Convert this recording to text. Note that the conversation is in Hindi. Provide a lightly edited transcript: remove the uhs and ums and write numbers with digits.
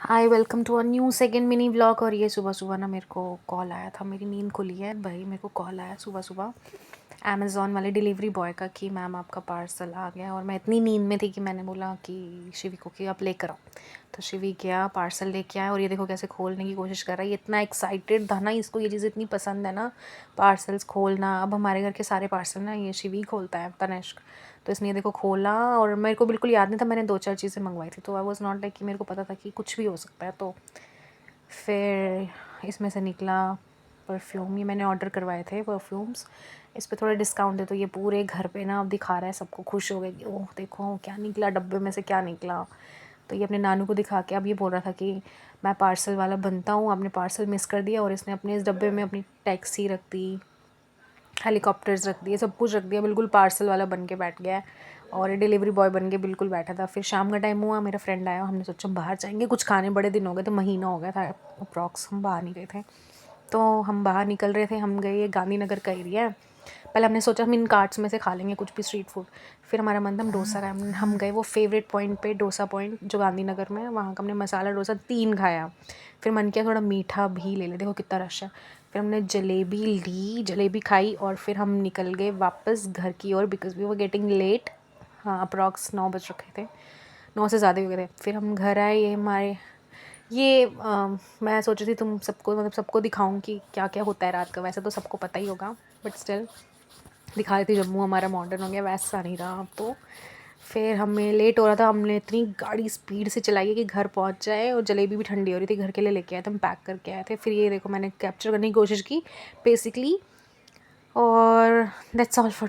Hi welcome to a new second mini vlog. और ये सुबह सुबह ना मेरे को कॉल आया था, मेरी नींद खुली है भाई, मेरे को कॉल आया सुबह सुबह अमेज़ॉन वाले डिलीवरी बॉय का कि मैम आपका पार्सल आ गया। और मैं इतनी नींद में थी कि मैंने बोला कि शिवी को कि आप लेकर आओ। तो शिवी गया, पार्सल लेके आया और ये देखो कैसे खोलने की कोशिश कर रहा है। ये इतना एक्साइटेड था ना, इसको ये चीज़ इतनी पसंद है ना, पार्सल्स खोलना। अब हमारे घर के सारे पार्सल ना ये शिवी खोलता है, तनिष्क। तो इसने ये देखो खोला और मेरे को बिल्कुल याद नहीं था, मैंने 2-4 चीज़ें मंगवाई थी, तो आई वाज़ नॉट लाइक कि मेरे को पता था कि कुछ भी हो सकता है। तो फिर इसमें से निकला परफ्यूम। ये मैंने ऑर्डर करवाए थे परफ्यूम्स, इस पे थोड़ा डिस्काउंट है। तो ये पूरे घर पे ना अब दिखा रहा है, सबको खुश हो गए कि ओह देखो क्या निकला, डब्बे में से क्या निकला। तो ये अपने नानू को दिखा के अब ये बोल रहा था कि मैं पार्सल वाला बनता हूँ, आपने पार्सल मिस कर दिया। और इसने अपने इस डब्बे में अपनी टैक्सी रख दी, हेलीकॉप्टर्स रख दिए, सब कुछ रख दिया, बिल्कुल पार्सल वाला बन के बैठ गया है। और डिलीवरी बॉय बन के बिल्कुल बैठा था। फिर शाम का टाइम हुआ, मेरा फ्रेंड आया, हमने सोचा बाहर जाएंगे कुछ खाने, बड़े दिन हो गए थे, महीना हो गया था अप्रॉक्स हम बाहर नहीं गए थे। तो हम बाहर निकल रहे थे, हम गए, ये गांधीनगर का एरिया है। पहले हमने सोचा हम इन कार्ट्स में से खा लेंगे कुछ भी स्ट्रीट फूड। फिर हमारा मन था हम डोसा खाए, हम गए वो फेवरेट पॉइंट पे, डोसा पॉइंट जो गांधीनगर में है, वहाँ का हमने मसाला डोसा 3 खाया। फिर मन किया थोड़ा मीठा भी ले ले, देखो कितना रश है। फिर हमने जलेबी ली, जलेबी खाई और फिर हम निकल गए वापस घर की ओर, because we were getting late. हाँ अप्रॉक्स 9 बज रखे थे, 9 से ज़्यादा हो गए थे। फिर हम घर आए, ये हमारे ये मैं सोच रही थी तुम सबको, मतलब सबको दिखाऊं कि क्या क्या होता है रात का। वैसे तो सबको पता ही होगा, बट स्टिल दिखा रही थी। जम्मू हमारा मॉडर्न हो गया, वैसा नहीं रहा अब तो। फिर हमें लेट हो रहा था, हमने इतनी गाड़ी स्पीड से चलाई है कि घर पहुंच जाए। और जलेबी भी ठंडी हो रही थी, घर के लिए लेके आए थे, हम पैक करके आए थे। फिर ये देखो मैंने कैप्चर करने की कोशिश की बेसिकली। और दैट्स ऑल फॉर